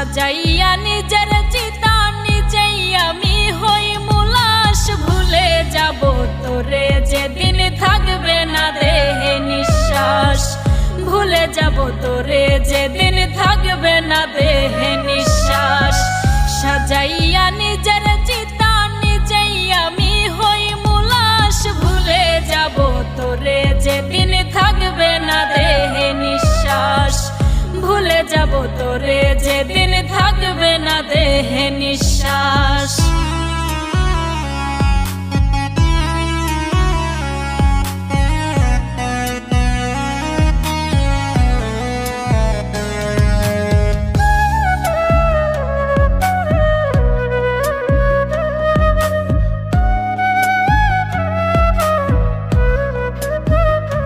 সাজাইয়া নিজের চিতা নিজেই আমি হই মুলাশ। ভুলে যাব তোরে যেদিন থাকবে না দেহে নিঃশ্বাস। ভুলে যাব তোরে যেদিন থাকবে না দেহে নিঃশ্বাস। সাজাইয়া নিজের চিতা নিজেই আমি হই মুলাশ। ভুলে যাব তোরে যেদিন থাকবে না দেহে নিঃশ্বাস। ভুলে যাব তোরে যেদিন থাকবে না দেহে নিঃশ্বাস।